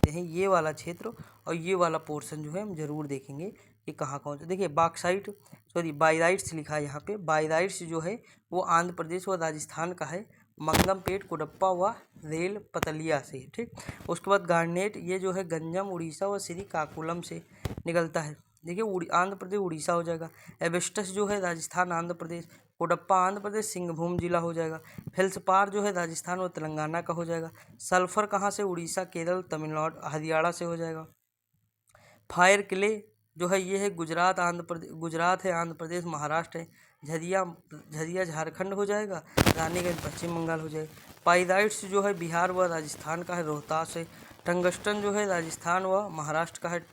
देखते हैं ये वाला क्षेत्र और ये वाला पोर्शन जो है हम जरूर देखेंगे कि कहाँ कौन सा। देखिए बॉक्साइट सॉरी बाइराइट्स लिखा है यहाँ पे। बाइराइट्स जो है वो आंध्र प्रदेश व राजस्थान का है, मंगमपेट, कुडप्पा व रेल पतलिया से। ठीक, उसके बाद गार्नेट ये जो है गंजम उड़ीसा व श्रीकाकुलम से निकलता है। देखिए आंध्र प्रदेश उड़ीसा हो जाएगा। एबेस्टस जो है राजस्थान आंध्र प्रदेश, कोडप्पा आंध्र प्रदेश सिंहभूम जिला हो जाएगा। फेल्सपार जो है राजस्थान और तेलंगाना का हो जाएगा। सल्फर कहाँ से, उड़ीसा, केरल, तमिलनाडु, हरियाणा से हो जाएगा। फायर क्ले जो है ये है गुजरात आंध्र प्रदेश, गुजरात है, आंध्र प्रदेश, महाराष्ट्र है। झरिया झारखंड हो जाएगा। रानीगंज पश्चिम बंगाल हो जाएगा। पाइराइट्स जो है बिहार व राजस्थान का है, रोहतास है। टंगस्टन जो है राजस्थान व महाराष्ट्र का है,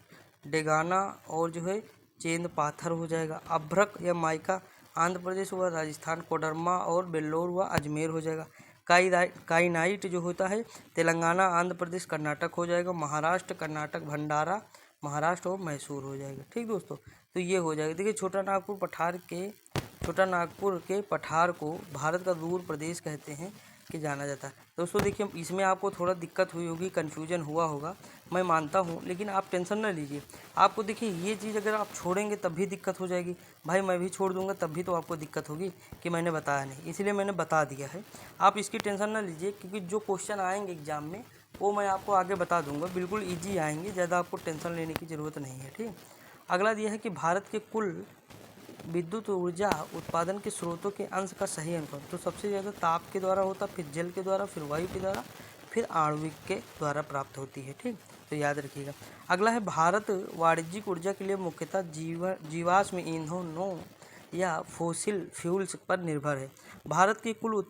डेगाना और जो है चेंद पाथर हो जाएगा। अभ्रक या माइका आंध्र प्रदेश व राजस्थान, कोडरमा और बेल्लोर व अजमेर हो जाएगा। काइनाइट जो होता है तेलंगाना, आंध्र प्रदेश, कर्नाटक हो जाएगा। महाराष्ट्र, कर्नाटक, भंडारा, महाराष्ट्र और मैसूर हो जाएगा। ठीक दोस्तों, तो ये हो जाएगा। देखिए छोटा नागपुर के पठार को भारत का दूर प्रदेश कहते हैं कि जाना जाता है। दोस्तों देखिए इसमें आपको थोड़ा दिक्कत हुई होगी, कन्फ्यूजन हुआ होगा, मैं मानता हूँ, लेकिन आप टेंशन ना लीजिए। आपको देखिए ये चीज़ अगर आप छोड़ेंगे तब भी दिक्कत हो जाएगी। भाई मैं भी छोड़ दूंगा तब भी तो आपको दिक्कत होगी कि मैंने बताया नहीं, इसलिए मैंने बता दिया है। आप इसकी टेंशन ना लीजिए, क्योंकि जो क्वेश्चन आएंगे एग्जाम में वो मैं आपको आगे बता दूंगा, बिल्कुल ईजी आएंगे, ज़्यादा आपको टेंशन लेने की ज़रूरत नहीं है। ठीक, अगला यह है कि भारत के कुल विद्युत ऊर्जा उत्पादन के स्रोतों के अंश का सही अनुपात। तो सबसे ज़्यादा ताप के द्वारा होता, फिर जल के द्वारा, फिर वायु के द्वारा, फिर आणविक के द्वारा प्राप्त होती है। ठीक, तो याद रखिएगा। अगला है भारत वाणिज्यिक ऊर्जा के लिए मुख्यतः जीवाश्म ईंधनों या फोसिल फ्यूल्स पर निर्भर है। भारत की कुल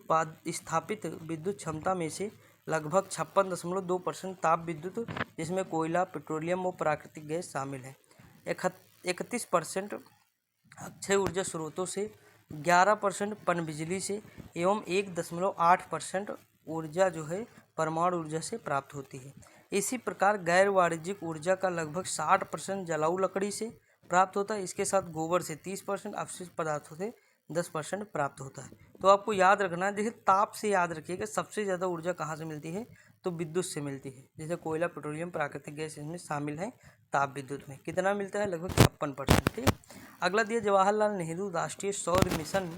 स्थापित विद्युत क्षमता में से लगभग 56.2% ताप विद्युत, जिसमें कोयला, पेट्रोलियम और प्राकृतिक गैस शामिल है। 31% अक्षय ऊर्जा स्रोतों से, 11% पनबिजली से एवं 1.8% ऊर्जा जो है परमाणु ऊर्जा से प्राप्त होती है। इसी प्रकार गैर वाणिज्यिक ऊर्जा का लगभग 60% जलाऊ लकड़ी से प्राप्त होता है। इसके साथ गोबर से 30%, अवशिष्ट पदार्थों से 10% प्राप्त होता है। तो आपको याद रखना है, जैसे ताप से याद रखिएगा सबसे ज़्यादा ऊर्जा कहाँ से मिलती है, तो विद्युत से मिलती है। जैसे कोयला, पेट्रोलियम, प्राकृतिक गैस इसमें शामिल है। ताप विद्युत में कितना मिलता है, लगभग 56%। ठीक, अगला दिया जवाहरलाल नेहरू राष्ट्रीय सौर मिशन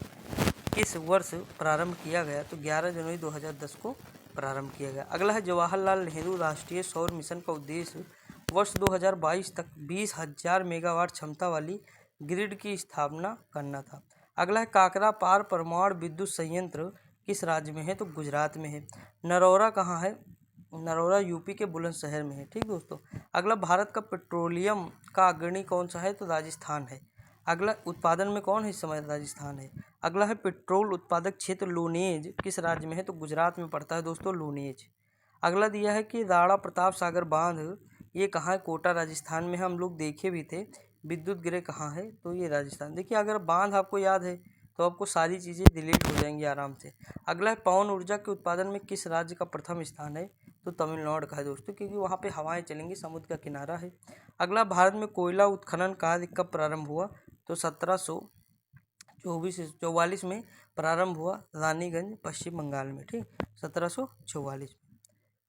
किस वर्ष प्रारंभ किया गया, तो 11 जनवरी 2010 को प्रारंभ किया गया। अगला है जवाहरलाल नेहरू राष्ट्रीय सौर मिशन का उद्देश्य वर्ष 2022 तक 20,000 मेगावाट क्षमता वाली ग्रिड की स्थापना करना था। अगला है काकरा पार परमाणु विद्युत संयंत्र किस राज्य में है, तो गुजरात में है। नरौरा कहाँ है, नरौरा यूपी के बुलंदशहर में है। ठीक दोस्तों, अगला भारत का पेट्रोलियम का अग्रणी कौन सा है, तो राजस्थान है। अगला उत्पादन में कौन है इस समय, राजस्थान है। अगला है पेट्रोल उत्पादक क्षेत्र लोनेज किस राज्य में है, तो गुजरात में पड़ता है दोस्तों लोनेज। अगला दिया है कि राणा प्रताप सागर बांध ये कहाँ है, कोटा राजस्थान में, हम लोग देखे भी थे। विद्युत गृह कहाँ है, तो ये राजस्थान। देखिए अगर बांध आपको याद है तो आपको सारी चीज़ें डिलीट हो जाएंगी आराम से। अगला है पवन ऊर्जा के उत्पादन में किस राज्य का प्रथम स्थान है, तो तमिलनाडु का है दोस्तों, क्योंकि वहाँ पे हवाएं चलेंगी, समुद्र का किनारा है। अगला भारत में कोयला उत्खनन कार्य कब प्रारंभ हुआ, तो 1744 में प्रारंभ हुआ, रानीगंज पश्चिम बंगाल में। ठीक, 1744।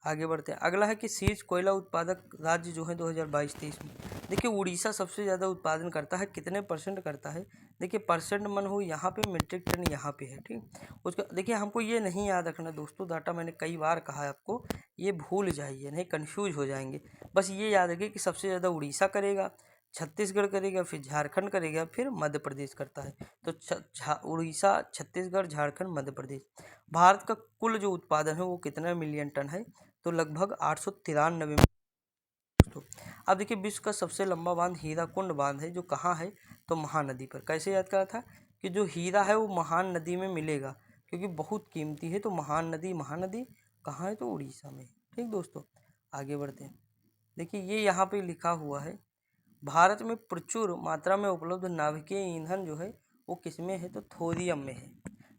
आगे बढ़ते हैं। अगला है कि शीर्ष कोयला उत्पादक राज्य जो है 2022-23 में। देखिए उड़ीसा सबसे ज़्यादा उत्पादन करता है, कितने परसेंट करता है, देखिए परसेंट मन हो यहाँ पे, मीट्रिक टन यहाँ पे है। ठीक, उसका देखिए हमको ये नहीं याद रखना दोस्तों, डाटा मैंने कई बार कहा है आपको, ये भूल जाइए, नहीं कन्फ्यूज हो जाएंगे। बस ये याद रखिए कि सबसे ज़्यादा उड़ीसा करेगा, छत्तीसगढ़ करेगा, फिर झारखंड करेगा, फिर मध्य प्रदेश करता है। तो उड़ीसा, छत्तीसगढ़, झारखंड, मध्य प्रदेश। भारत का कुल जो उत्पादन है वो कितना मिलियन टन है, तो लगभग 893। अब देखिए विश्व का सबसे लंबा बांध हीराकुंड बांध है, जो कहाँ है, तो महानदी पर। कैसे याद करा था कि जो हीरा है वो महान नदी में मिलेगा, क्योंकि बहुत कीमती है। तो महानदी कहाँ है, तो उड़ीसा में। ठीक दोस्तों, आगे बढ़ते हैं। देखिए ये यहाँ पे लिखा हुआ है, भारत में प्रचुर मात्रा में उपलब्ध नाभिकीय ईंधन जो है वो किसमें है, तो थोरियम में है।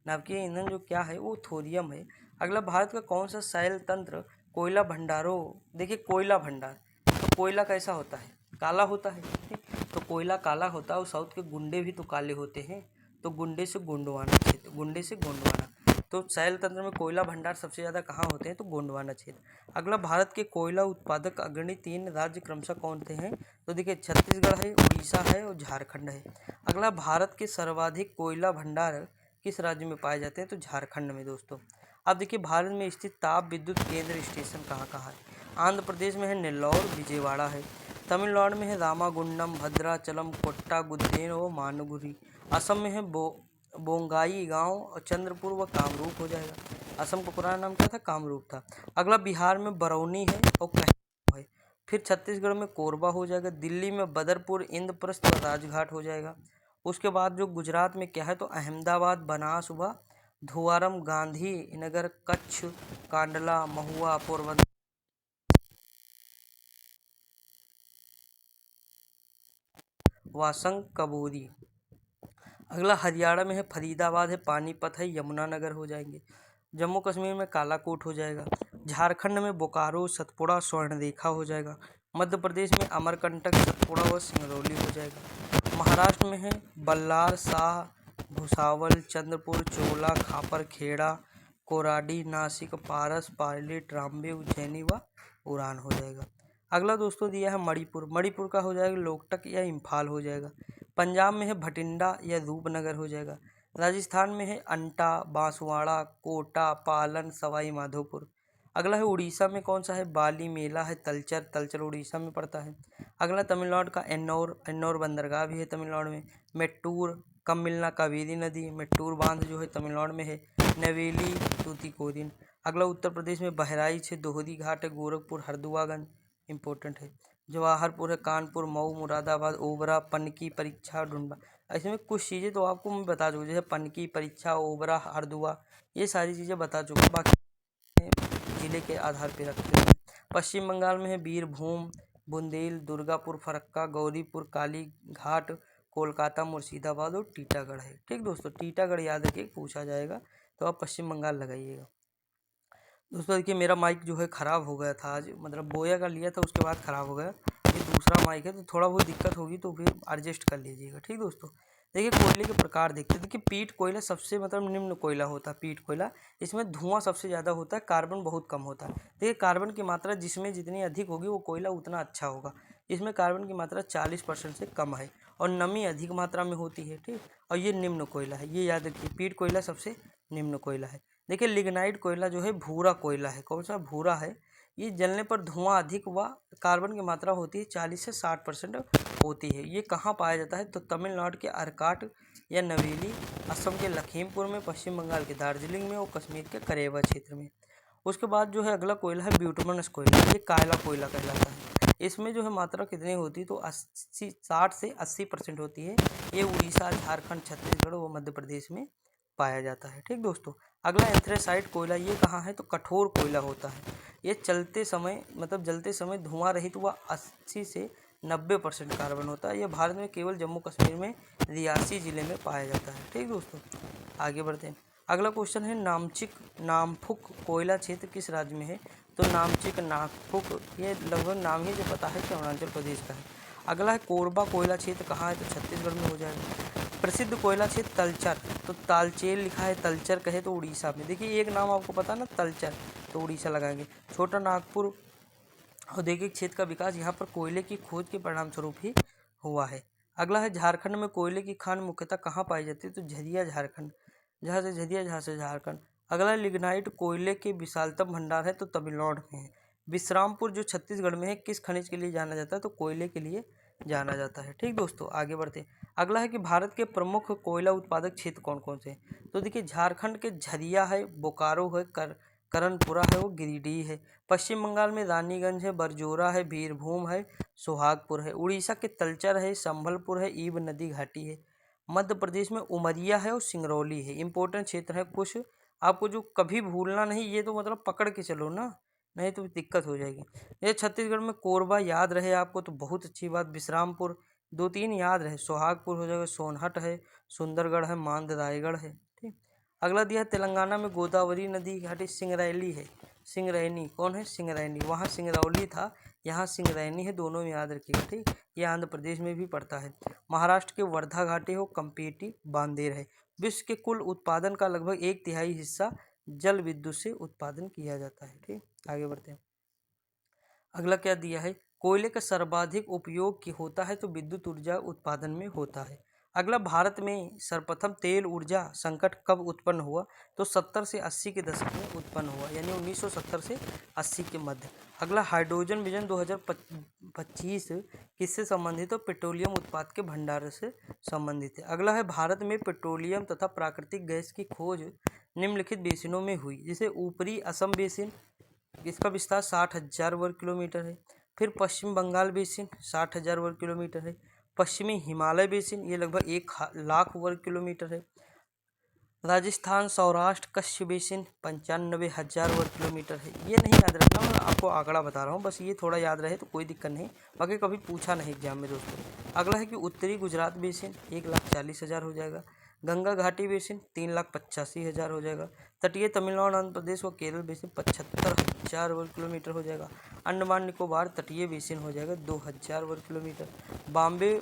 नाभिकीय ईंधन जो क्या है वो थोरियम है। अगला भारत का कौन सा शैल तंत्र कोयला भंडारों, देखिए कोयला भंडार, तो कोयला कैसा होता है, काला होता है। ठीक, तो कोयला काला होता है, और साउथ के गुंडे भी तो काले होते हैं, तो गुंडे से गोंडवाना, तो शैल तंत्र में कोयला भंडार सबसे ज़्यादा कहाँ होते हैं? तो गोंडवाना क्षेत्र। अगला, भारत के कोयला उत्पादक अग्रणी 3 राज्य क्रमशः कौन से हैं? तो देखिए छत्तीसगढ़ है, उड़ीसा है और झारखंड है। अगला, भारत के सर्वाधिक कोयला भंडार किस राज्य में पाए जाते हैं? तो झारखंड में दोस्तों। अब देखिए भारत में स्थित ताप विद्युत केंद्र स्टेशन कहाँ कहाँ है? आंध्र प्रदेश में है नेल्लौर, विजयवाड़ा है। तमिलनाडु में है रामागुंडम, भद्राचलम, कोट्टागुद्देन और मानुगुरी। असम में है बोंगाई गांव और चंद्रपुर व कामरूप हो जाएगा। असम का पुराना नाम क्या था? कामरूप था। अगला, बिहार में बरौनी है और कहलगांव है। फिर छत्तीसगढ़ में कोरबा हो जाएगा। दिल्ली में बदरपुर, इंद्रप्रस्थ और राजघाट हो जाएगा। उसके बाद जो गुजरात में क्या है? तो अहमदाबाद, बनास व धुआरम, गांधी नगर, कच्छ, कांडला, महुआ, पोरबंदर, वासंग, कबूरी। अगला, हरियाणा में है फरीदाबाद है, पानीपत है, यमुनानगर हो जाएंगे। जम्मू कश्मीर में कालाकोट हो जाएगा। झारखंड में बोकारो, सतपुड़ा, स्वर्णरेखा हो जाएगा। मध्य प्रदेश में अमरकंटक, सतपुड़ा व सिंगरौली हो जाएगा। महाराष्ट्र में है बल्लार शाह, भुसावल, चंद्रपुर, चोला, खापर, खेड़ा, कोराडी, नासिक, पारस, पाली, ट्राम्बे, उज्जैनी व उड़ान हो जाएगा। अगला दोस्तों दिया है मणिपुर। मणिपुर का हो जाएगा लोकटक या इम्फाल हो जाएगा। पंजाब में है भटिंडा या रूपनगर हो जाएगा। राजस्थान में है अंटा, बांसवाड़ा, कोटा, पालन, सवाई माधोपुर। अगला है उड़ीसा में कौन सा है? बाली मेला है, तलचर, तलचर उड़ीसा में पड़ता है। अगला तमिलनाडु का एन्नौर, एन्नौर बंदरगाह भी है तमिलनाडु में। मेट्टूर, कब मिलना, कावेरी नदी, मेट्टूर बांध जो है तमिलनाडु में है। नवेली, तूतीकोरिन। अगला उत्तर प्रदेश में बहराइच है, दोहरी घाट है, गोरखपुर, हरदुआगंज इंपॉर्टेंट है। जवाहरपुर है, कानपुर, मऊ, मुरादाबाद, ओबरा, पनकी, परीक्षा, ढूंढा। इसमें कुछ चीज़ें तो आपको मैं बता चुका, जैसे पनकी, परीक्षा, ओबरा, हरदुआ, ये सारी चीज़ें बता चुका। बाकी जिले के आधार पर रखते हैं। पश्चिम बंगाल में है बीरभूम, बुंदेल, दुर्गापुर, फरक्का, गौरीपुर, काली घाट, कोलकाता, मुर्शिदाबाद और टीटागढ़ है। ठीक दोस्तों, टीटागढ़ याद रखिए, पूछा जाएगा तो आप पश्चिम बंगाल लगाइएगा। दोस्तों देखिए मेरा माइक जो है ख़राब हो गया था आज, मतलब बोया का लिया था उसके बाद ख़राब हो गया। ये दूसरा माइक है तो थोड़ा बहुत दिक्कत होगी तो फिर एडजस्ट कर लीजिएगा। ठीक दोस्तों, देखिए कोयले के प्रकार देखते हैं। देखिए पीट कोयला सबसे मतलब निम्न कोयला होता है। पीट कोयला, इसमें धुआं सबसे ज़्यादा होता है, कार्बन बहुत कम होता है। देखिए कार्बन की मात्रा जिसमें जितनी अधिक होगी वो कोयला उतना अच्छा होगा। इसमें कार्बन की मात्रा 40% से कम है और नमी अधिक मात्रा में होती है। ठीक, और ये निम्न कोयला है, ये याद रखिए, पीट कोयला सबसे निम्न कोयला है। देखिए लिग्नाइट कोयला जो है भूरा कोयला है। कौन सा? भूरा है। ये जलने पर धुआं अधिक व कार्बन की मात्रा होती है 40 से 60% होती है। ये कहाँ पाया जाता है? तो तमिलनाडु के अरकाट या नवेली, असम के लखीमपुर में, पश्चिम बंगाल के दार्जिलिंग में और कश्मीर के करेवा क्षेत्र में। उसके बाद जो है अगला कोयला है ब्यूटमनस कोयला। ये काला कोयला कहलाता है। इसमें जो है मात्रा कितनी होती है? तो 60 से 80% होती है। ये उड़ीसा, झारखंड, छत्तीसगढ़ व मध्य प्रदेश में पाया जाता है। ठीक दोस्तों, अगला एंथ्रेसाइट कोयला। ये कहाँ है? तो कठोर कोयला होता है। ये चलते समय मतलब जलते समय धुआं रहित व 80 से 90% कार्बन होता है। यह भारत में केवल जम्मू कश्मीर में रियासी जिले में पाया जाता है। ठीक दोस्तों, आगे बढ़ते हैं। अगला क्वेश्चन है नामचिक नामफुक कोयला क्षेत्र किस राज्य में है? तो नामचिक नागफुक, ये लगभग नाम ही जो पता है कि अरुणाचल प्रदेश का है। अगला है कोरबा कोयला क्षेत्र कहाँ है? तो छत्तीसगढ़ में हो जाएगा। प्रसिद्ध कोयला क्षेत्र तलचर, तो तालचेर लिखा है, तलचर कहे तो उड़ीसा में। देखिए एक नाम आपको पता ना, तलचर, तो उड़ीसा लगाएंगे। छोटा नागपुर औद्योगिक क्षेत्र का विकास यहाँ पर कोयले की खोज के परिणाम स्वरूप ही हुआ है। अगला है झारखंड में कोयले की खान मुख्यतः कहाँ पाई जाती है? तो झरिया झारखंड, जहाँ से झरिया जहाँ से झारखंड। अगला लिग्नाइट कोयले के विशालतम भंडार है तो तमिलनाडु में है। विश्रामपुर जो छत्तीसगढ़ में है किस खनिज के लिए जाना जाता है? तो कोयले के लिए जाना जाता है। ठीक दोस्तों, आगे बढ़ते हैं। अगला है कि भारत के प्रमुख कोयला उत्पादक क्षेत्र कौन कौन से हैं? तो देखिए झारखंड के झरिया है, बोकारो है, करणपुरा है, वो गिरिडीह है। पश्चिम बंगाल में रानीगंज है, बरजोरा है, बीरभूम है, सोहागपुर है। उड़ीसा के तलचर है, संभलपुर है, ईब नदी घाटी है। मध्य प्रदेश में उमरिया है और सिंगरौली है। इंपॉर्टेंट क्षेत्र है कुछ, आपको जो कभी भूलना नहीं, ये तो मतलब पकड़ के चलो ना, नहीं तो दिक्कत हो जाएगी। ये छत्तीसगढ़ में कोरबा याद रहे आपको तो बहुत अच्छी बात। विश्रामपुर 2-3 याद रहे, सोहागपुर हो जाएगा, सोनहट है, सुंदरगढ़ है, मांद रायगढ़ है। ठीक, अगला दिया है तेलंगाना में गोदावरी नदी घाटी सिंगरैली है। सिंगरैनी कौन है? सिंगरैनी, वहाँ सिंगरौली था, यहाँ सिंगरैनी है, दोनों में याद रखिएगा। ठीक, ये आंध्र प्रदेश में भी पड़ता है। महाराष्ट्र के वर्धा घाटी हो, कंपेटी बांदेर है। विश्व के कुल उत्पादन का लगभग 1/3 हिस्सा जल विद्युत से उत्पादन किया जाता है। ठीक, आगे बढ़ते हैं। अगला क्या दिया है, कोयले का सर्वाधिक उपयोग की होता है तो विद्युत ऊर्जा उत्पादन में होता है। अगला, भारत में सर्वप्रथम तेल ऊर्जा संकट कब उत्पन्न हुआ, तो 70 से 80 के दशक में उत्पन्न हुआ, यानी 1970 से 80 के मध्य। अगला, हाइड्रोजन विजन 2025 किससे संबंधित है, तो पेट्रोलियम उत्पाद के भंडार से संबंधित है। अगला है, भारत में पेट्रोलियम तथा प्राकृतिक गैस की खोज निम्नलिखित बेसिनों में हुई, जैसे ऊपरी असम बेसिन, इसका विस्तार 60,000 वर्ग किलोमीटर है। फिर पश्चिम बंगाल बेसिन 60,000 वर्ग किलोमीटर है। पश्चिमी हिमालय बेसिन ये लगभग 1,00,000 वर्ग किलोमीटर है। राजस्थान सौराष्ट्र कच्छ बेसिन 95,000 वर्ग किलोमीटर है। ये नहीं याद रखना, मैं आपको आंकड़ा बता रहा हूँ, बस ये थोड़ा याद रहे तो कोई दिक्कत नहीं, बाकी कभी पूछा नहीं एग्जाम में दोस्तों। अगला है कि उत्तरी गुजरात बेसिन 1,40,000 हो जाएगा। गंगा घाटी बेसिन 3,85,000 हो जाएगा। तटीय तमिलनाडु आंध्र प्रदेश व केरल बेसिन 75,000 वर्ग किलोमीटर हो जाएगा। अंडमान निकोबार तटीय बेसिन हो जाएगा 2,000 वर्ग किलोमीटर। बॉम्बे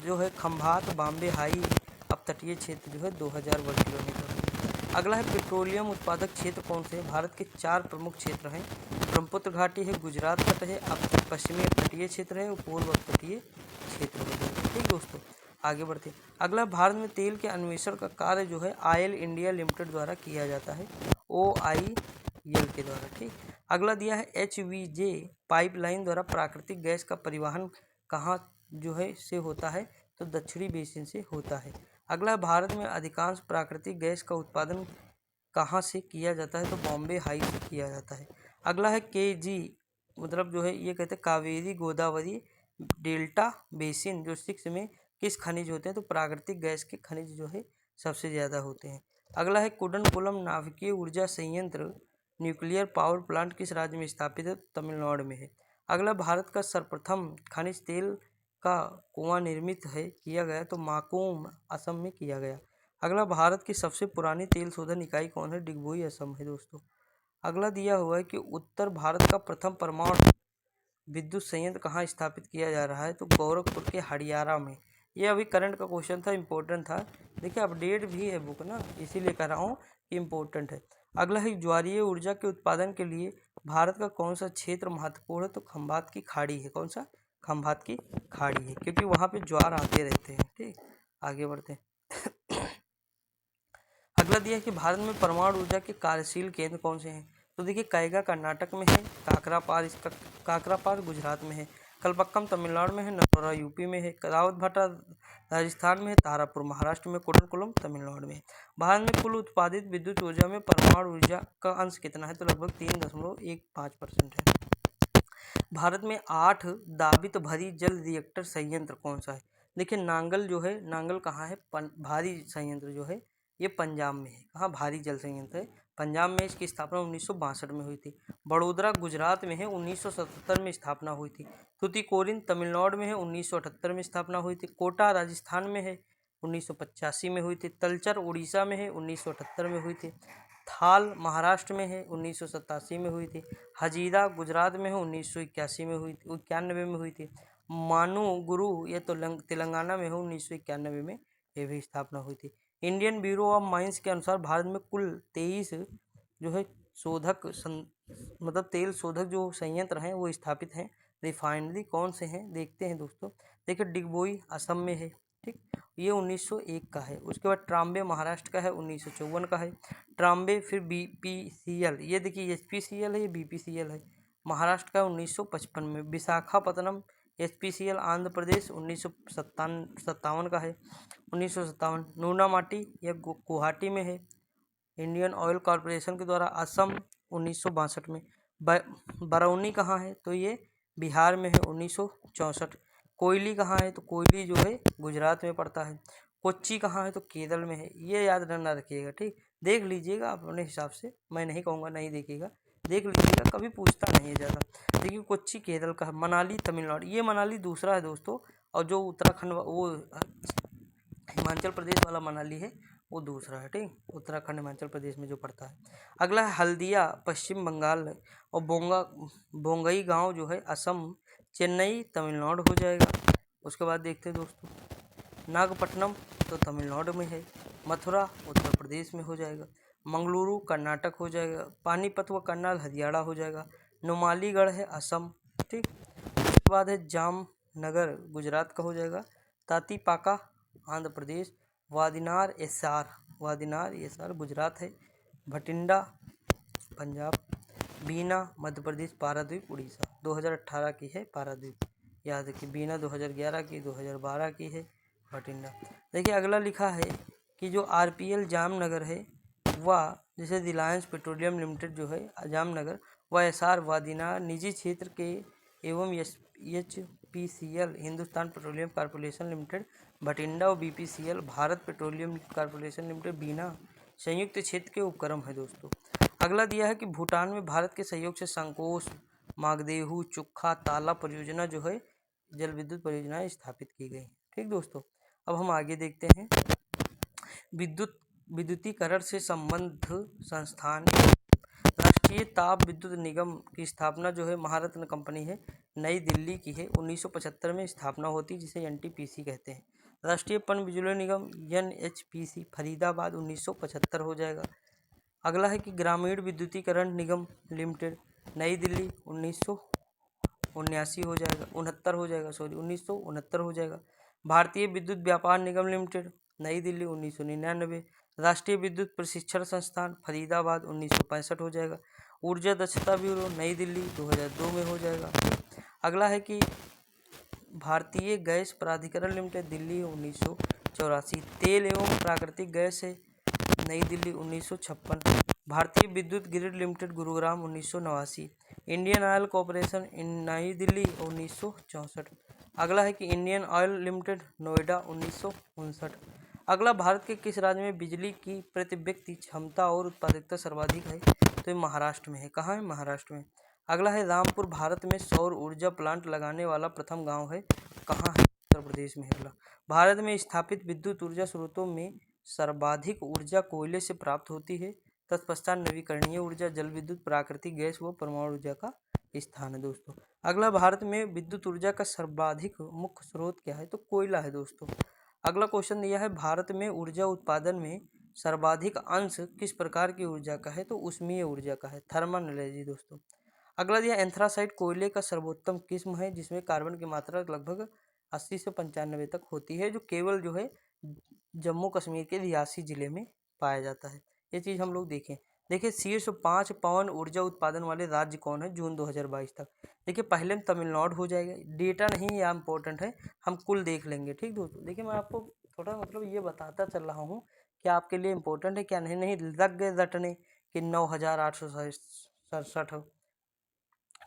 जो है खंभात बॉम्बे हाई अब तटीय क्षेत्र जो है 2,000 वर्ग किलोमीटर। अगला है, पेट्रोलियम उत्पादक क्षेत्र कौन से हैं, भारत के 4 प्रमुख क्षेत्र हैं। ब्रह्मपुत्र घाटी है, गुजरात तट है, अब पश्चिमी तटीय क्षेत्र है और पूर्व तटीय क्षेत्र हो जाएगा। ठीक दोस्तों, आगे बढ़ते हैं। अगला, भारत में तेल के अन्वेषण का कार्य जो है ऑयल इंडिया लिमिटेड द्वारा किया जाता है, OIL के द्वारा। ठीक, अगला दिया है, HVJ पाइपलाइन द्वारा प्राकृतिक गैस का परिवहन कहाँ जो है से होता है, तो दक्षिणी बेसिन से होता है। अगला, भारत में अधिकांश प्राकृतिक गैस का उत्पादन कहाँ से किया जाता है, तो बॉम्बे हाई से किया जाता है। अगला है, KG मतलब जो है ये कहते हैं कावेरी गोदावरी डेल्टा बेसिन जो 6 में किस खनिज होते हैं, तो प्राकृतिक गैस के खनिज जो है सबसे ज़्यादा होते हैं। अगला है, कुडनकुलम नाभिकीय ऊर्जा संयंत्र न्यूक्लियर पावर प्लांट किस राज्य में स्थापित है, तमिलनाडु में है। अगला, भारत का सर्वप्रथम खनिज तेल का कुआं निर्मित है किया गया, तो माकूम असम में किया गया। अगला, भारत की सबसे पुरानी तेल शोधन इकाई कौन है, डिगबोई असम है दोस्तों। अगला दिया हुआ है कि उत्तर भारत का प्रथम परमाणु विद्युत संयंत्र कहाँ स्थापित किया जा रहा है, तो गोरखपुर के हड़ियारा में। ये अभी करंट का क्वेश्चन था, इम्पोर्टेंट था, देखिए अपडेट भी है बुक ना, इसीलिए कह रहा हूँ कि इम्पोर्टेंट है। अगला है, ज्वारीय ऊर्जा के उत्पादन के लिए भारत का कौन सा क्षेत्र महत्वपूर्ण है, तो खंभात की खाड़ी है। कौन सा, खंभात की खाड़ी है, क्योंकि वहाँ पे ज्वार आते रहते हैं। ठीक, आगे बढ़ते हैं। अगला दिया है कि भारत में परमाणु ऊर्जा के कार्यशील केंद्र कौन से हैं, तो देखिए कैगा कर्नाटक में है, काकरापार गुजरात में है, कलपक्कम तमिलनाडु में है, नरोरा यूपी में है, रावत भाटा राजस्थान में है, तारापुर महाराष्ट्र में, कुडनकुलम तमिलनाडु में है। भारत में कुल उत्पादित विद्युत ऊर्जा में परमाणु ऊर्जा का अंश कितना है, तो लगभग 3.15% है। भारत में 8 दाबित भरी जल रिएक्टर संयंत्र कौन सा है, देखिए नांगल जो है, नांगल कहाँ है, भारी संयंत्र जो है ये पंजाब में है। कहाँ, भारी जल संयंत्र है पंजाब में, इसकी स्थापना 1962 में हुई थी। बड़ोदरा गुजरात में है, 1977 में स्थापना हुई थी। तुतीकोरिन तमिलनाडु में है, 1978 में स्थापना हुई थी। कोटा राजस्थान में है, 1985 में हुई थी। तलचर उड़ीसा में है, 1978 में हुई थी। थाल महाराष्ट्र में है, 1987 में हुई थी। हजीरा गुजरात में है, 1981 में हुई थी, 91 में हुई थी। मानूगुरु ये तो तेलंगाना में है, 1991 में ये भी स्थापना हुई थी। इंडियन ब्यूरो ऑफ माइंस के अनुसार भारत में कुल 23 जो है मतलब तेल शोधक जो संयंत्र हैं वो स्थापित हैं। रिफाइनरी कौन से हैं, देखते हैं दोस्तों। देखिए डिगबोई असम में है, ठीक, ये 1901 का है। उसके बाद ट्राम्बे महाराष्ट्र का है, 1954 का है ट्राम्बे। फिर BPCL, ये देखिए HPCL है, ये BPCL है, महाराष्ट्र का 1955 में। विशाखापत्तनम HPCL आंध्र प्रदेश 1957 का है, 1957। नूना माटी यह गुवाहाटी में है, इंडियन ऑयल कॉरपोरेशन के द्वारा असम 1962 में। बरौनी कहाँ है, तो ये बिहार में है, 1964। कोयली कहाँ है, तो कोयली जो है गुजरात में पड़ता है। कोच्चि कहाँ है, तो केरल में है। ये याद रहना रखिएगा, ठीक, देख लीजिएगा अपने हिसाब से, मैं नहीं कहूँगा नहीं देखिएगा, देख लीजिएगा, कभी पूछता नहीं है ज़्यादा। देखिए कोच्चि केरल का है। मनाली तमिलनाडु, ये मनाली दूसरा है दोस्तों, और जो उत्तराखंड वो हिमाचल प्रदेश वाला मनाली है वो दूसरा है, ठीक, उत्तराखंड हिमाचल प्रदेश में जो पड़ता है। अगला है हल्दिया पश्चिम बंगाल है, और बोंगई गांव जो है असम। चेन्नई तमिलनाडु हो जाएगा। उसके बाद देखते हैं दोस्तों नागपट्टनम तो तमिलनाडु में है। मथुरा उत्तर प्रदेश में हो जाएगा, मंगलुरु कर्नाटक हो जाएगा, पानीपत व करनाल हरियाणा हो जाएगा, नुमालीगढ़ है असम, ठीक। उसके बाद है जामनगर गुजरात का हो जाएगा, तातीपाका आंध्र प्रदेश, वादिनार एसार गुजरात है, भटिंडा पंजाब, बीना मध्य प्रदेश, पारादीप उड़ीसा। 2018 की है पारादीप, याद रखिए। बीना 2011 की, 2012 की है भटिंडा। देखिए अगला लिखा है कि जो आरपीएल जामनगर है वह, जैसे रिलायंस पेट्रोलियम लिमिटेड जो है जामनगर, वह एसार वादिनार निजी क्षेत्र के एवं HPCL Hindustan petroleum corporation limited Bathinda और BPCL Bharat petroleum corporation limited Bina संयुक्त क्षेत्र के उपक्रम है दोस्तों। अगला दिया है कि भूटान में भारत के सहयोग से संकोश, मागदेहू, चुक्खा, ताला परियोजना जो है जल विद्युत परियोजनाएं स्थापित की गई। ठीक दोस्तों, अब हम आगे देखते हैं। विद्युतीकरण से संबद्ध संस्थान, राष्ट्रीय ताप विद्युत निगम की स्थापना जो है महारत्न कंपनी है, नई दिल्ली की है, 1975 में स्थापना होती, जिसे एनटीपीसी कहते हैं। राष्ट्रीय पन बिजली निगम एनएचपीसी फरीदाबाद 1975 हो जाएगा। अगला है कि ग्रामीण विद्युतीकरण निगम लिमिटेड नई दिल्ली 1979 हो जाएगा, 1969 हो जाएगा। भारतीय विद्युत व्यापार निगम लिमिटेड नई दिल्ली 1999। राष्ट्रीय विद्युत प्रशिक्षण संस्थान फरीदाबाद 1965 हो जाएगा। ऊर्जा दक्षता ब्यूरो नई दिल्ली 2002 में हो जाएगा। अगला है कि भारतीय गैस प्राधिकरण लिमिटेड दिल्ली 1984। तेल एवं प्राकृतिक गैस है नई दिल्ली 1956। भारतीय विद्युत grid limited Gurugram 1989। Indian oil corporation नई दिल्ली 1964। अगला है कि इंडियन ऑयल लिमिटेड नोएडा 1959। अगला, भारत के किस राज्य में बिजली की प्रति व्यक्ति क्षमता और उत्पादकता सर्वाधिक है? तो ये महाराष्ट्र में है। कहाँ है? महाराष्ट्र में। अगला है रामपुर भारत में सौर ऊर्जा प्लांट लगाने वाला प्रथम गांव है। कहाँ है? उत्तर प्रदेश में है। अगला, भारत में स्थापित विद्युत ऊर्जा स्रोतों में सर्वाधिक ऊर्जा कोयले से प्राप्त होती है। तत्पश्चात नवीकरणीय ऊर्जा, जल विद्युत, प्राकृतिक गैस व परमाणु ऊर्जा का स्थान है दोस्तों। अगला, भारत में विद्युत ऊर्जा का सर्वाधिक मुख्य स्रोत क्या है? तो कोयला है दोस्तों। अगला क्वेश्चन दिया है, भारत में ऊर्जा उत्पादन में सर्वाधिक अंश किस प्रकार की ऊर्जा का है? तो ऊष्मीय ऊर्जा का है, थर्मल एनर्जी दोस्तों। अगला दिया, एंथ्रासाइट कोयले का सर्वोत्तम किस्म है जिसमें कार्बन की मात्रा लगभग 80 से 95 तक होती है, जो केवल जो है जम्मू कश्मीर के रियासी जिले में पाया जाता है। ये चीज़ हम लोग देखें। देखिए, शीर्ष 5 पवन ऊर्जा उत्पादन वाले राज्य कौन है जून 2022 तक? देखिए, पहले में तमिलनाडु हो जाएगा। डेटा नहीं यह इंपॉर्टेंट है, हम कुल देख लेंगे। ठीक दोस्तों, देखिए मैं आपको थोड़ा ये बताता चल रहा हूँ कि आपके लिए इम्पोर्टेंट है क्या नहीं। नहीं लग गए रटने कि 9867,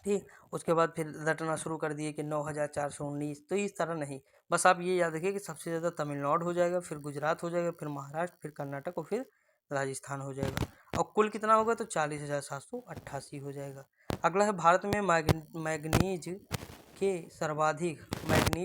ठीक। उसके बाद फिर रटना शुरू कर दिए कि 9419। तो इस तरह नहीं, बस आप ये याद रखिए कि सबसे ज़्यादा तमिलनाडु हो जाएगा, फिर गुजरात हो जाएगा, फिर महाराष्ट्र, फिर कर्नाटक और फिर राजस्थान हो जाएगा। और कुल कितना होगा? तो 40,788 हो जाएगा। अगला है, भारत में मैग्नीज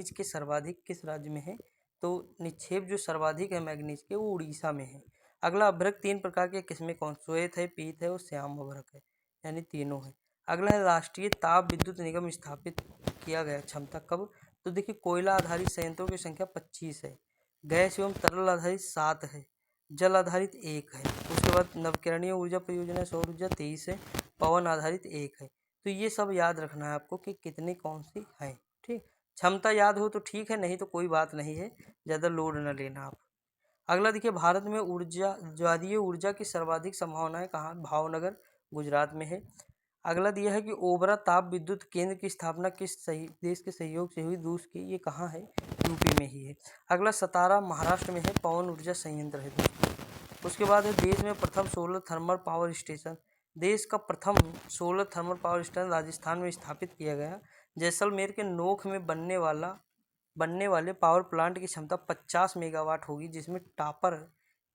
के सर्वाधिक किस राज्य में है? तो निक्षेप जो सर्वाधिक है मैग्नीज के, वो उड़ीसा में है। अगला, अभ्रक 3 प्रकार के किस्में कौन? श्वेत है, पीत है और श्याम अभ्रक है, यानी तीनों है। अगला है, राष्ट्रीय ताप विद्युत निगम स्थापित किया गया क्षमता कब? तो देखिए, कोयला आधारित संयंत्रों की संख्या 25 है, गैस एवं तरल आधारित 7 है, जल आधारित 1 है। उसके बाद नवकरणीय ऊर्जा परियोजना सौर ऊर्जा 23 है, पवन आधारित 1 है। तो ये सब याद रखना है आपको कि कितनी कौन सी है। ठीक, क्षमता याद हो तो ठीक है, नहीं तो कोई बात नहीं है, ज़्यादा लोड न लेना आप। अगला देखिए, भारत में ज्वारीय ऊर्जा की सर्वाधिक संभावनाएं कहाँ? भावनगर गुजरात में है। अगला दिया है कि ओबरा ताप विद्युत केंद्र की स्थापना किस देश के सहयोग से हुई? रूस की। ये कहाँ है? यूपी में ही है। अगला, सतारा महाराष्ट्र में है, पवन ऊर्जा संयंत्र है दोस्तों। उसके बाद है, देश में प्रथम सोलर थर्मल पावर स्टेशन। देश का प्रथम solar thermal power station Rajasthan में स्थापित किया गया। जैसलमेर के नोख में बनने वाले पावर प्लांट की क्षमता 50 मेगावाट होगी, जिसमें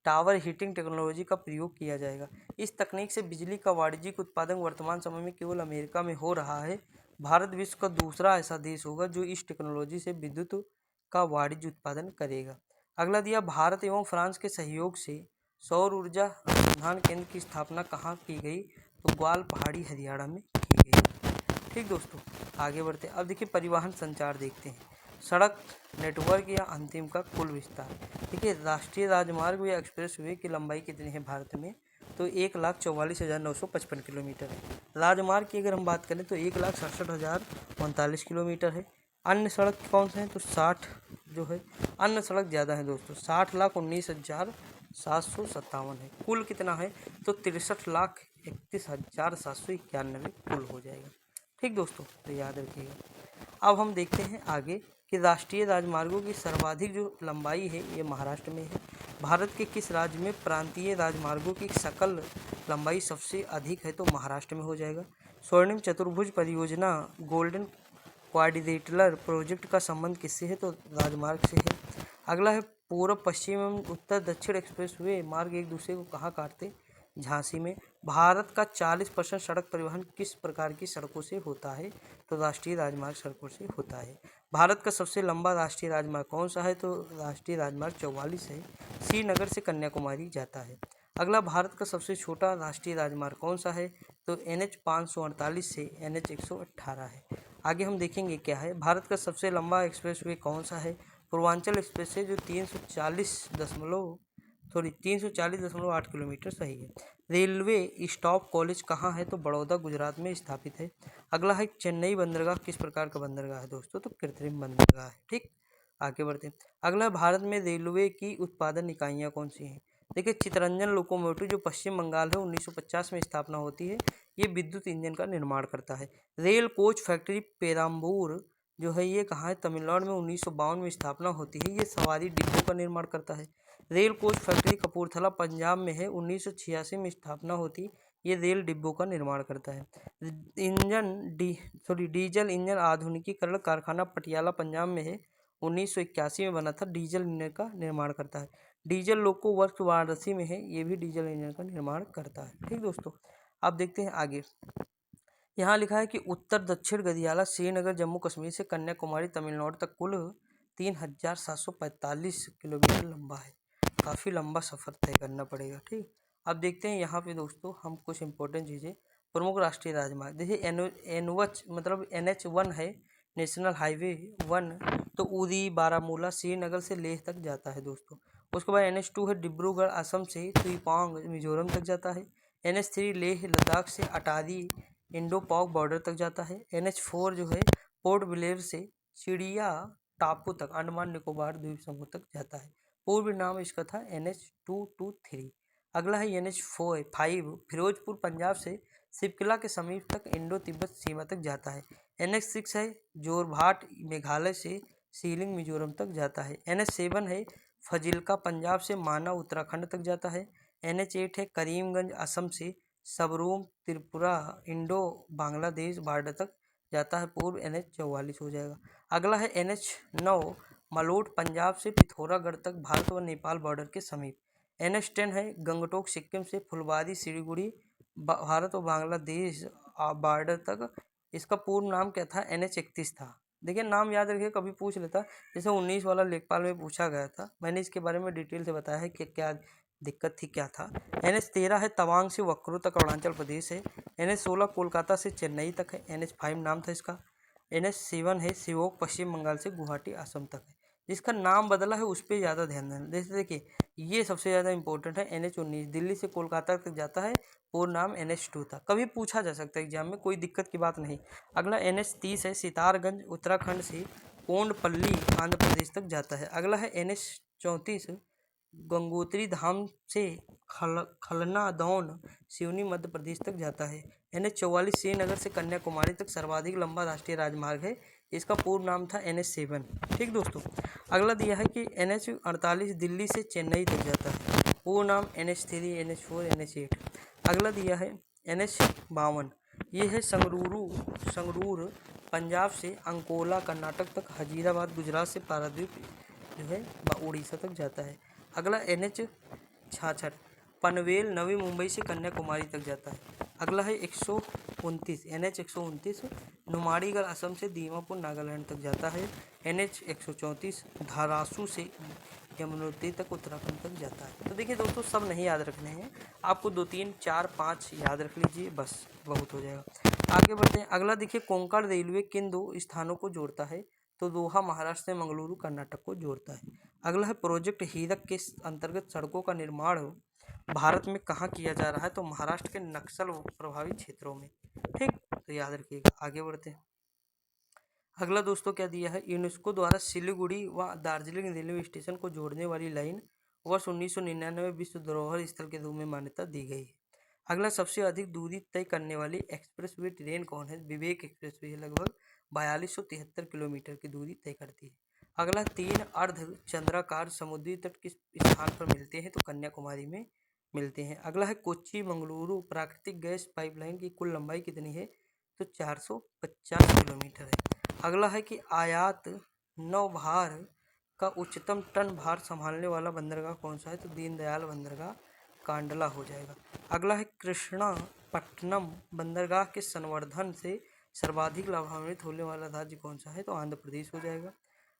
टावर हीटिंग टेक्नोलॉजी का प्रयोग किया जाएगा। इस तकनीक से बिजली का वाणिज्यिक उत्पादन वर्तमान समय में केवल अमेरिका में हो रहा है। भारत विश्व का दूसरा ऐसा देश होगा जो इस टेक्नोलॉजी से विद्युत का वाणिज्य उत्पादन करेगा। अगला दिया, भारत एवं फ्रांस के सहयोग से सौर ऊर्जा अनुसंधान केंद्र की स्थापना कहाँ की गई? तो ग्वाल पहाड़ी हरियाणा में की गई। ठीक दोस्तों, आगे बढ़ते। अब देखिए, परिवहन संचार देखते हैं। सड़क नेटवर्क या अंतिम का कुल विस्तार। देखिए राष्ट्रीय राजमार्ग या एक्सप्रेसवे की लंबाई कितनी है भारत में, तो 1,44,955 किलोमीटर है। राजमार्ग की अगर हम बात करें तो 1,67,039 किलोमीटर है। अन्य सड़क कौन से हैं, तो 60 जो है अन्य सड़क ज़्यादा है दोस्तों, 60,19,757 है। कुल कितना है, तो 63,31,791 कुल हो जाएगा। ठीक दोस्तों, तो याद रखिएगा। अब हम देखते हैं आगे कि राष्ट्रीय राजमार्गों की सर्वाधिक जो लंबाई है ये महाराष्ट्र में है। भारत के किस राज्य में प्रांतीय राजमार्गों की सकल लंबाई सबसे अधिक है, तो महाराष्ट्र में हो जाएगा। स्वर्णिम चतुर्भुज परियोजना गोल्डन क्वाड्रिलेटरल प्रोजेक्ट का संबंध किससे है, तो राजमार्ग से है। अगला है पूर्व पश्चिम एवं उत्तर दक्षिण एक्सप्रेसवे मार्ग एक दूसरे को कहाँ काटते, झांसी में। भारत का 40% सड़क परिवहन किस प्रकार की सड़कों से होता है, तो राष्ट्रीय राजमार्ग सड़कों से होता है। भारत का सबसे लंबा राष्ट्रीय राजमार्ग कौन सा है, तो राष्ट्रीय राजमार्ग 44 है, श्रीनगर से कन्याकुमारी जाता है। अगला भारत का सबसे छोटा राष्ट्रीय राजमार्ग कौन सा है, तो NH 548 से NH 118 है। आगे हम देखेंगे क्या है। भारत का सबसे लंबा एक्सप्रेसवे कौन सा है, पूर्वांचल एक्सप्रेस है जो 340.8 किलोमीटर सही है। रेलवे स्टॉप कॉलेज कहाँ है, तो बड़ौदा गुजरात में स्थापित है। अगला है चेन्नई बंदरगाह किस प्रकार का बंदरगाह है दोस्तों, तो कृत्रिम बंदरगाह है। ठीक, आगे बढ़ते हैं। अगला भारत में रेलवे की उत्पादन इकाइयाँ कौन सी हैं। देखिए चितरंजन लोकोमोटिव जो पश्चिम बंगाल है 1950 में स्थापना होती है, ये विद्युत इंजन का निर्माण करता है। रेल कोच फैक्ट्री पेराम्बूर जो है ये कहाँ है, तमिलनाडु में 1952 में स्थापना होती है, ये सवारी डिब्बों का निर्माण करता है। Rail coach factory Kapurthala Punjab में है, 1986 में स्थापना होती, ये रेल डिब्बों का निर्माण करता है। डीजल इंजन आधुनिकीकरण कारखाना पटियाला पंजाब में है, 1981 में बना था, डीजल इंजन का निर्माण करता है। डीजल लोको वर्क्स वाराणसी में है, ये भी डीजल इंजन का निर्माण करता है। ठीक दोस्तों, अब देखते हैं आगे। यहाँ लिखा है कि उत्तर दक्षिण गदियाला श्रीनगर जम्मू कश्मीर से कन्याकुमारी तमिलनाडु तक कुल 3,745 किलोमीटर लंबा है। काफ़ी लंबा सफ़र तय करना पड़ेगा। ठीक, अब देखते हैं यहाँ पे दोस्तों हम कुछ इंपॉर्टेंट चीज़ें। प्रमुख राष्ट्रीय राजमार्ग देखिए NH मतलब NH1 है, नेशनल हाईवे 1, तो उरी बारामूला श्रीनगर से लेह तक जाता है दोस्तों। उसके बाद NH2 है डिब्रूगढ़ असम से त्रिपांग मिजोरम तक जाता है। NH3 लेह लद्दाख से अटारी इंडो पाक बॉर्डर तक जाता है। NH4 जो है पोर्ट ब्लेयर से चिड़िया टापू तक अंडमान निकोबार द्वीप समूह तक जाता है। पूर्व नाम इसका था NH223। अगला है NH5 फिरोजपुर पंजाब से सिपकिला के समीप तक इंडो तिब्बत सीमा तक जाता है। NH6 है जोरभाट मेघालय से सीलिंग मिजोरम तक जाता है। NH7 है फजिल्का पंजाब से माना उत्तराखंड तक जाता है। NH8 है करीमगंज असम से सबरूम त्रिपुरा इंडो बांग्लादेश बॉर्डर तक जाता है, पूर्व NH44 हो जाएगा। अगला है NH9 मलोट पंजाब से पिथौरागढ़ तक भारत व नेपाल बॉर्डर के समीप। NH10 है गंगटोक सिक्किम से फुलबारी सिलीगुड़ी भारत व बांग्लादेश बॉर्डर तक। इसका पूर्ण नाम क्या था, NH31 था। देखिए नाम याद रखिए, कभी पूछ लेता, जैसे 19 वाला लेखपाल में पूछा गया था, मैंने इसके बारे में डिटेल से बताया है कि क्या दिक्कत थी क्या था। NH13 है तवांग से वक्रो तक अरुणाचल प्रदेश है। NH16 कोलकाता से चेन्नई तक है, NH5 नाम था इसका। NH7 है शिवोक पश्चिम बंगाल से गुवाहाटी असम तक है। जिसका नाम बदला है उस पर ज़्यादा ध्यान देना। जैसे देखिए ये सबसे ज़्यादा इंपॉर्टेंट है, NH19 दिल्ली से कोलकाता तक जाता है, पूर्ण नाम NH2 था, कभी पूछा जा सकता है एग्जाम में, कोई दिक्कत की बात नहीं। अगला NH30 है सितारगंज उत्तराखंड से कोंडपल्ली आंध्र प्रदेश तक जाता है। अगला है NH34 गंगोत्री धाम से खलना दौन सिवनी मध्य प्रदेश तक जाता है। NH44 श्रीनगर से कन्याकुमारी तक सर्वाधिक लंबा राष्ट्रीय राजमार्ग है, इसका पूर्ण नाम था NH7। ठीक दोस्तों, अगला दिया है कि NH48 दिल्ली से चेन्नई तक जाता है, पूर्ण नाम NH3 NH4 NH8। अगला दिया है NH52, ये है संगरूर पंजाब से अंकोला कर्नाटक तक, हजीराबाद गुजरात से पारादीप जो है उड़ीसा तक जाता है। अगला NH66 पनवेल नवी मुंबई से कन्याकुमारी तक जाता है। अगला है 129 NH129 नुमाड़ीगढ़ असम से दीमापुर नागालैंड तक जाता है। NH134 धारासू से यमुनोत्री तक उत्तराखंड तक जाता है। तो देखिए दोस्तों सब नहीं याद रखने हैं, आपको 2 3 4 5 याद रख लीजिए, बस बहुत हो जाएगा। आगे बढ़ते हैं। अगला देखिए कोंकण रेलवे किन दो स्थानों को जोड़ता है, तो दोहा महाराष्ट्र से मंगलुरु कर्नाटक को जोड़ता है। अगला है प्रोजेक्ट हीरक के अंतर्गत सड़कों का निर्माण भारत में कहाँ किया जा रहा है, तो महाराष्ट्र के नक्सल प्रभावित क्षेत्रों में। ठीक, तो याद रखिएगा। आगे बढ़ते हैं। अगला दोस्तों क्या दिया है, यूनेस्को द्वारा सिलीगुड़ी व दार्जिलिंग रेलवे स्टेशन को जोड़ने वाली लाइन वर्ष 1999 विश्व धरोहर स्थल के रूप में मान्यता दी गई है। अगला सबसे अधिक दूरी तय करने वाली एक्सप्रेसवे ट्रेन कौन है, विवेक एक्सप्रेसवे लगभग 4273 किलोमीटर की दूरी तय करती है। अगला 3 अर्ध चंद्राकार समुद्री तट किस स्थान पर मिलते हैं, तो कन्याकुमारी में मिलते हैं। अगला है कोच्चि मंगलुरु प्राकृतिक गैस पाइपलाइन की कुल लंबाई कितनी है, तो 450 किलोमीटर है। अगला है कि आयात नौभार का उच्चतम टन भार संभालने वाला बंदरगाह कौन सा है, तो दीनदयाल बंदरगाह कांडला हो जाएगा। अगला है कृष्णापट्टनम बंदरगाह के संवर्धन से सर्वाधिक लाभान्वित होने वाला राज्य कौन सा है, तो आंध्र प्रदेश हो जाएगा।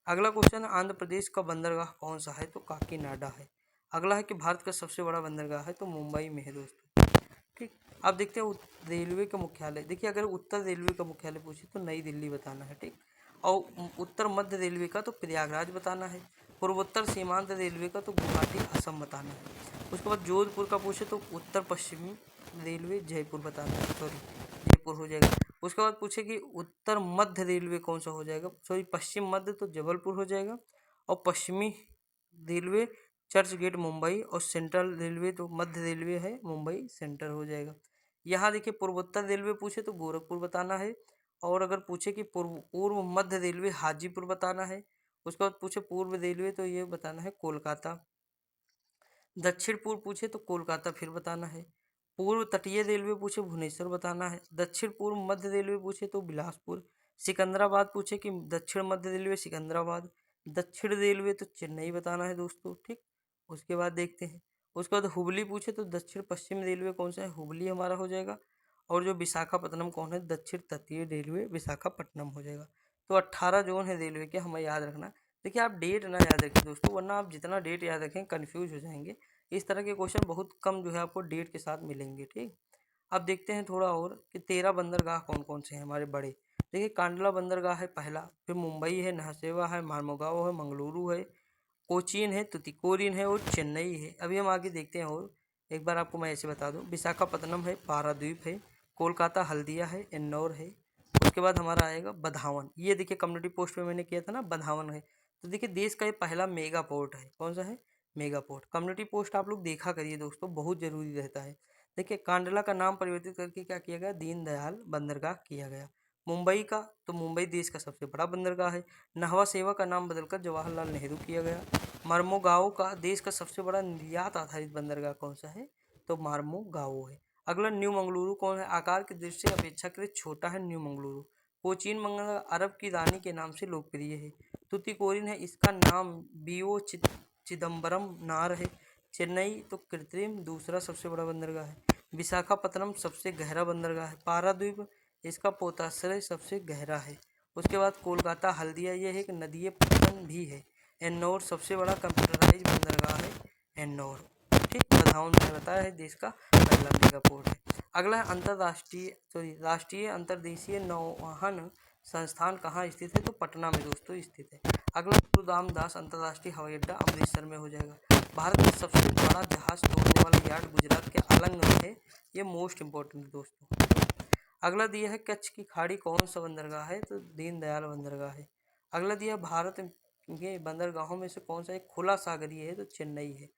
अगला क्वेश्चन है आंध्र प्रदेश का बंदरगाह कौन सा है, तो काकीनाडा है। अगला है कि भारत का सबसे बड़ा बंदरगाह है, तो मुंबई में है दोस्तों। ठीक, अब देखते हैं रेलवे का मुख्यालय। देखिए अगर उत्तर रेलवे का मुख्यालय पूछे तो नई दिल्ली बताना है। ठीक, और उत्तर मध्य रेलवे का तो प्रयागराज बताना है। पूर्वोत्तर सीमांत रेलवे का तो गुवाहाटी असम बताना है। उसके बाद जोधपुर का पूछे तो उत्तर पश्चिमी रेलवे जयपुर बताना है, सॉरी जयपुर हो जाएगा। उसके बाद पूछे कि उत्तर मध्य रेलवे कौन सा हो जाएगा, सॉरी पश्चिम मध्य तो जबलपुर हो जाएगा। और पश्चिमी रेलवे चर्च गेट मुंबई, और सेंट्रल रेलवे तो मध्य रेलवे है मुंबई सेंटर हो जाएगा। यहाँ देखिए पूर्वोत्तर रेलवे पूछे तो गोरखपुर बताना है। और अगर पूछे कि पूर्व मध्य रेलवे हाजीपुर बताना है। उसके बाद पूछे पूर्व रेलवे तो ये बताना है कोलकाता। दक्षिण पूर्व पूछे तो कोलकाता फिर बताना है। पूर्व तटीय रेलवे पूछे भुवनेश्वर बताना है। दक्षिण पूर्व मध्य रेलवे पूछे तो बिलासपुर। सिकंदराबाद पूछे कि दक्षिण मध्य रेलवे सिकंदराबाद। दक्षिण रेलवे तो चेन्नई बताना है दोस्तों। ठीक, उसके बाद देखते हैं। उसके बाद हुबली पूछे तो दक्षिण पश्चिम रेलवे कौन सा है, हुबली हमारा हो जाएगा। और जो विशाखापट्टनम कौन है, दक्षिण तटीय रेलवे विशाखापट्टनम हो जाएगा। तो 18 जोन है रेलवे के, हमें याद रखना। देखिए आप डेट ना याद रखें दोस्तों, वरना आप जितना डेट याद रखें कन्फ्यूज हो जाएंगे। इस तरह के क्वेश्चन बहुत कम जो है आपको डेट के साथ मिलेंगे। ठीक, अब देखते हैं थोड़ा और कि 13 बंदरगाह कौन कौन से हैं हमारे बड़े। देखिए कांडला बंदरगाह है पहला, फिर मुंबई है, नहसेवा है, मार्मुगाओ है, मंगलुरु है, कोचीन है, तुतिकोरिन है और चेन्नई है। अभी हम आगे देखते हैं। और एक बार आपको मैं ऐसे बता दूं, विशाखापत्तनम है, पारादीप है, कोलकाता हल्दिया है, एन्नौर है। उसके बाद हमारा आएगा बधावन। ये देखिए कम्युनिटी पोस्ट में मैंने किया था ना, बधावन है। तो देखिए देश का ये पहला मेगा पोर्ट है। कौन सा है, मेगा पोर्ट। कम्युनिटी पोस्ट आप लोग देखा करिए दोस्तों, बहुत जरूरी रहता है। देखिए कांडला का नाम परिवर्तित करके क्या किया गया, दीनदयाल बंदरगाह किया गया। मुंबई का तो मुंबई देश का सबसे बड़ा बंदरगाह है। नहवा सेवा का नाम बदलकर जवाहरलाल नेहरू किया गया। मर्मुगाओ का देश का सबसे बड़ा निर्यात आधारित बंदरगाह कौन सा है, तो मार्मुगाओ है। अगला न्यू मंगलुरु कौन है, आकार की दृष्टि से अपेक्षाकृत छोटा है न्यू मंगलुरु। कोचीन मंगल अरब की रानी के नाम से लोकप्रिय है। तुतिकोरिन है, इसका नाम बीओ चिदम्बरम नार है। चेन्नई तो कृत्रिम दूसरा सबसे बड़ा बंदरगाह है। विशाखापत्तनम सबसे गहरा बंदरगाह है। पारादीप इसका पोताश्रय सबसे गहरा है। उसके बाद कोलकाता हल्दिया, ये है कि नदीय पट्टन भी है। एन्नौर सबसे बड़ा कंप्यूटराइज बंदरगाह है एन्नौर। ठीक, बधावन मैंने बताया है देश का पहला मेगा पोर्ट है। अगला है राष्ट्रीय अंतर्देशीय नौवहन संस्थान कहाँ स्थित है, तो पटना में दोस्तों स्थित है। अगला गुरु रामदास अंतर्राष्ट्रीय हवाई अड्डा अमृतसर में हो जाएगा। भारत का सबसे बड़ा जहाज तोड़ने वाला यार्ड गुजरात के अलंग में है। ये मोस्ट इंपॉर्टेंट दोस्तों। अगला दिया है कच्छ की खाड़ी कौन सा बंदरगाह है, तो दीनदयाल बंदरगाह है। अगला दिया भारत के बंदरगाहों में से कौन सा एक खुला सागरीय है, तो चेन्नई है।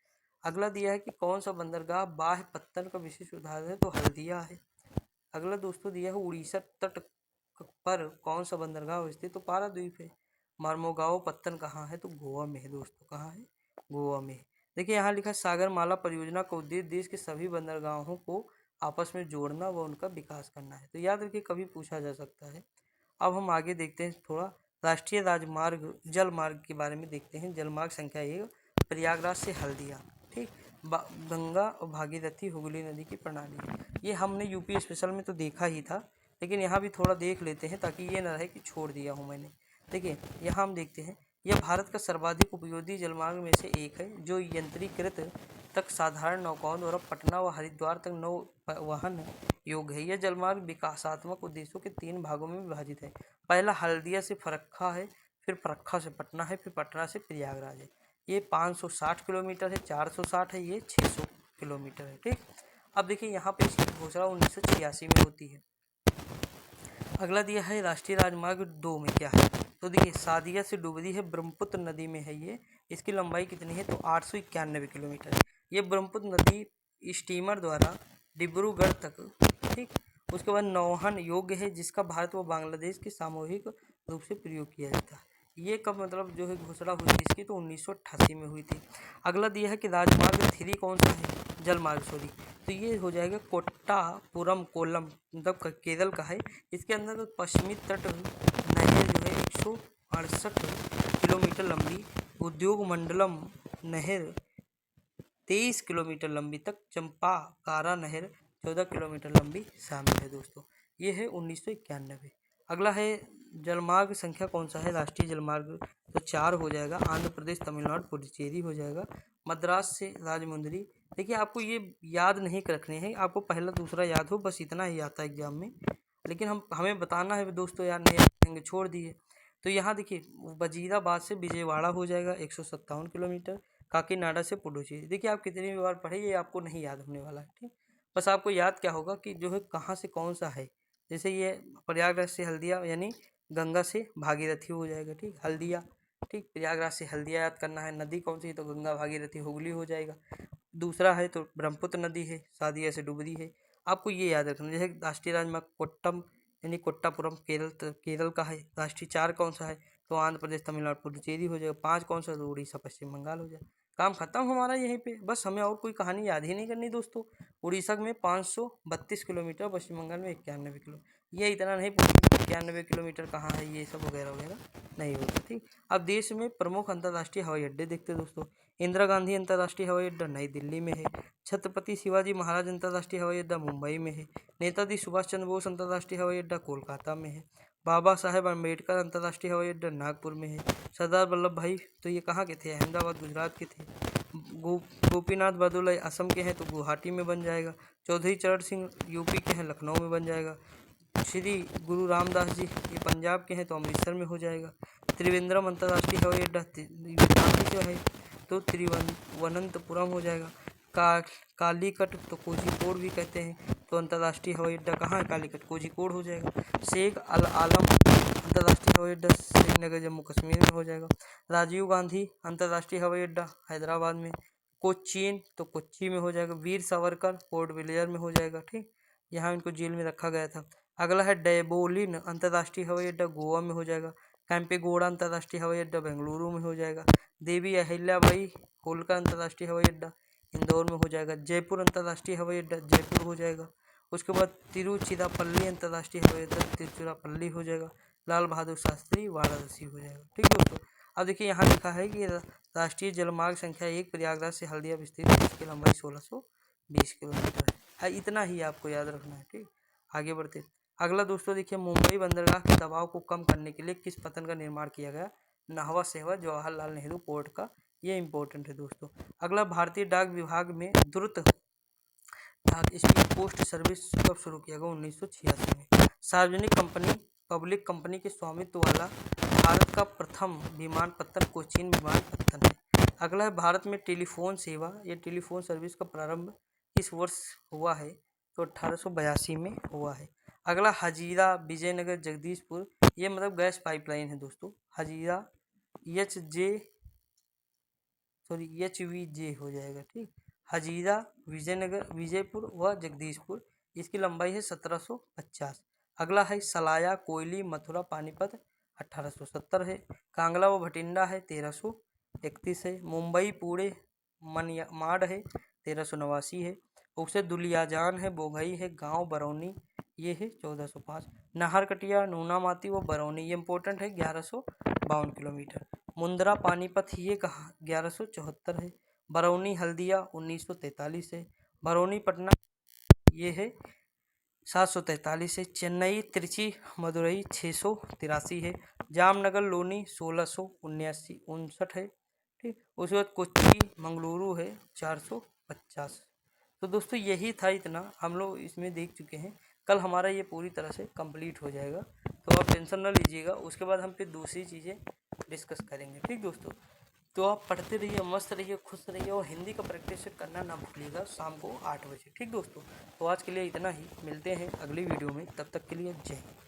अगला दिया है कि कौन सा बंदरगाह बाह्य पत्तन का विशेष उदाहरण है, तो हल्दिया है। अगला दोस्तों दिया है उड़ीसा तट पर कौन सा बंदरगाह स्थित, तो पारादीप है। मार्मुगाओ पत्तन कहाँ है, तो गोवा में है दोस्तों। कहाँ है, गोवा में है। देखिए यहाँ लिखा है सागरमाला परियोजना का उद्देश्य देश के सभी बंदरगाहों को आपस में जोड़ना व उनका विकास करना है। तो याद रखिए कभी पूछा जा सकता है। अब हम आगे देखते हैं थोड़ा राष्ट्रीय राजमार्ग जल मार्ग के बारे में देखते हैं। जलमार्ग संख्या 1 प्रयागराज से हल्दिया। ठीक, गंगा और भागीरथी हुगली नदी की प्रणाली। ये हमने यूपी स्पेशल में तो देखा ही था, लेकिन यहाँ भी थोड़ा देख लेते हैं ताकि ये ना रहे कि छोड़ दिया हूँ मैंने। देखिए यहाँ हम देखते हैं, यह भारत का सर्वाधिक उपयोगी जलमार्ग में से एक है जो यंत्रीकृत तक साधारण नौकाओं द्वारा पटना व हरिद्वार तक नौ वहन योग्य है। यह जलमार्ग विकासात्मक उद्देश्यों के 3 भागों में विभाजित है। पहला हल्दिया से फरक्का है, फिर फरक्का से पटना है, फिर पटना से प्रयागराज है। ये 560 किलोमीटर है, 460 है, ये 600 किलोमीटर है। ठीक, अब देखिए यहाँ पे इसकी घोषणा 1986 में होती है। अगला दिया है राष्ट्रीय राजमार्ग 2 में क्या है, तो देखिए सादिया से डुबरी है, ब्रह्मपुत्र नदी में है ये। इसकी लंबाई कितनी है, तो 891 किलोमीटर है। ये ब्रह्मपुत्र नदी स्टीमर द्वारा डिब्रूगढ़ तक, ठीक, उसके बाद नौवहन योग्य है, जिसका भारत व बांग्लादेश के सामूहिक रूप से प्रयोग किया जाता है। ये कब मतलब जो है घोषणा हुई थी इसकी, तो 1988 में हुई थी। अगला दिया है कि राजमार्ग 3 कौन सा है, जलमार्ग सॉरी, तो ये हो जाएगा कोट्टापुरम कोल्लम, मतलब केरल का है। इसके अंदर पश्चिमी तट नहर जो है 168 किलोमीटर लंबी, उद्योग मंडलम नहर 23 किलोमीटर लंबी तक, चंपाकारा नहर 14 किलोमीटर लंबी शामिल है दोस्तों। ये है 1991। अगला है जलमार्ग संख्या कौन सा है, राष्ट्रीय जलमार्ग, तो 4 हो जाएगा। आंध्र प्रदेश, तमिलनाडु, पुडुचेरी हो जाएगा। मद्रास से राजमुंदरी, देखिए आपको ये याद नहीं रखने हैं, आपको पहला दूसरा याद हो, बस इतना ही आता है एग्जाम में, लेकिन हमें बताना है दोस्तों, यार नहीं रखेंगे छोड़ दिए। तो यहाँ देखिए वजीराबाद से विजयवाड़ा हो जाएगा 157 किलोमीटर, काकीनाडा से पुडुचेरी। देखिए आप कितनी भी बार पढ़े, ये आपको नहीं याद होने वाला है। ठीक, बस आपको याद क्या होगा कि जो है कहाँ से कौन सा है, जैसे ये प्रयागराज से हल्दिया यानी गंगा से भागीरथी हो जाएगा। ठीक, हल्दिया, ठीक, प्रयागराज से हल्दिया याद करना है। नदी कौन सी, तो गंगा भागीरथी हुगली हो जाएगा। दूसरा है तो ब्रह्मपुत्र नदी है, सादिया से डुबरी है। आपको ये याद रखना, जैसे राष्ट्रीय राजमार्ग कोट्टम यानी कोट्टापुरम केरल का है। राष्ट्रीय 4 कौन सा है, तो आंध्र प्रदेश, तमिलनाडु, पुडुचेरी हो जाएगा। 5 कौन सा, तो उड़ीसा, पश्चिम बंगाल हो जाएगा। काम खत्म हमारा यहीं पे, बस हमें और कोई कहानी याद ही नहीं करनी दोस्तों। उड़ीसा में 532 किलोमीटर, पश्चिम बंगाल में 91 किलो, ये इतना नहीं पूछेंगे 91 किलोमीटर कहाँ है, ये सब वगैरह वगैरह नहीं होता। ठीक, अब देश में प्रमुख अंतर्राष्ट्रीय हवाई अड्डे देखते हैं दोस्तों। इंदिरा गांधी अंतर्राष्ट्रीय हवाई अड्डा नई दिल्ली में है। छत्रपति शिवाजी महाराज अंतर्राष्ट्रीय हवाई अड्डा मुंबई में है। नेताजी सुभाष चंद्र बोस अंतर्राष्ट्रीय हवाई अड्डा कोलकाता में है। बाबा साहेब अम्बेडकर अंतर्राष्ट्रीय हवाई अड्डा नागपुर में है। सरदार वल्लभ भाई, तो ये कहाँ के थे, अहमदाबाद गुजरात के थे। गोपीनाथ बरदोलाई असम के हैं, तो गुवाहाटी में बन जाएगा। चौधरी चरण सिंह यूपी के हैं, लखनऊ में बन जाएगा। श्री गुरु रामदास जी ये पंजाब के हैं, तो अमृतसर में हो जाएगा। त्रिवेंद्रम अंतर्राष्ट्रीय हवाई अड्डा जो है तो तिरुवनंतपुरम हो जाएगा। कालीकट, तो कोझिकोड भी कहते हैं, तो अंतर्राष्ट्रीय हवाई अड्डा कहाँ है, कालीकट कोझिकोड हो जाएगा। शेख अल आलम अंतर्राष्ट्रीय हवाई अड्डा श्रीनगर जम्मू कश्मीर में हो जाएगा। राजीव गांधी अंतर्राष्ट्रीय हवाई अड्डा हैदराबाद में। कोचीन, तो कोच्चि में हो जाएगा। वीर सावरकर पोर्ट ब्लेयर में हो जाएगा। ठीक, यहाँ इनको जेल में रखा गया था। अगला है डेबोलिन अंतर्राष्ट्रीय हवाई अड्डा गोवा में हो जाएगा। कैंपेगौड़ा अंतर्राष्ट्रीय हवाई अड्डा बेंगलुरु में हो जाएगा। देवी अहिल्याबाई होलकर अंतर्राष्ट्रीय हवाई अड्डा इंदौर में हो जाएगा। जयपुर अंतर्राष्ट्रीय हवाई अड्डा जयपुर हो जाएगा। उसके बाद तिरुचिरापल्ली अंतर्राष्ट्रीय हवाई अड्डा तिरुचिरापल्ली हो जाएगा। लाल बहादुर शास्त्री वाराणसी हो जाएगा। ठीक है दोस्तों, अब देखिए यहाँ लिखा है कि राष्ट्रीय जलमार्ग संख्या 1 प्रयागराज से हल्दिया विस्तृत है, इसकी लंबाई 1620 किलोमीटर है। इतना ही आपको याद रखना है। ठीक, आगे बढ़ते। अगला दोस्तों देखिए, मुंबई बंदरगाह के दबाव को कम करने के लिए किस पतन का निर्माण किया गया, नाहवा सेवा जवाहरलाल नेहरू पोर्ट का, ये इंपॉर्टेंट है दोस्तों। अगला, भारतीय डाक विभाग में द्रुत डाक स्पीड पोस्ट सर्विस कब शुरू किया गया, 1986 में। सार्वजनिक कंपनी पब्लिक कंपनी के स्वामित्व वाला भारत का प्रथम विमानपत्तन कोचीन विमानपत्तन है। अगला है, भारत में टेलीफोन सेवा या टेलीफोन सर्विस का प्रारंभ किस वर्ष हुआ है, तो 1882 में हुआ है। अगला, हजीरा विजयनगर जगदीशपुर, ये मतलब गैस पाइपलाइन है दोस्तों। हजीरा HVJ हो जाएगा। ठीक, हजीरा विजयनगर विजयपुर व जगदीशपुर, इसकी लंबाई है 1750। अगला है, सलाया कोयली मथुरा पानीपत 1870 है। कांगला व भटिंडा है 1331 है। मुंबई पुणे माड है 1389 है। उससे दुलियाजान है, बोघई है, गांव बरौनी, ये है 1405। नाहरकटिया नूनामाती व बरौनी, ये इंपॉर्टेंट है, 1152 किलोमीटर। मुंद्रा पानीपत, ये कहाँ 1174 है। बरौनी हल्दिया 1943 है। बरौनी पटना, ये है 743 है। चेन्नई त्रिची मदुरई 683 है। जामनगर लोनी 1659 है। ठीक, उसके बाद कोच्चि मंगलुरु है 450। तो दोस्तों यही था, इतना हम लोग इसमें देख चुके हैं। कल हमारा ये पूरी तरह से कंप्लीट हो जाएगा, तो आप टेंशन ना लीजिएगा। उसके बाद हम फिर दूसरी चीज़ें डिस्कस करेंगे। ठीक दोस्तों, तो आप पढ़ते रहिए, मस्त रहिए, खुश रहिए और हिंदी का प्रैक्टिस करना ना भूलिएगा शाम को 8 बजे। ठीक दोस्तों, तो आज के लिए इतना ही, मिलते हैं अगली वीडियो में, तब तक के लिए जय हिंद।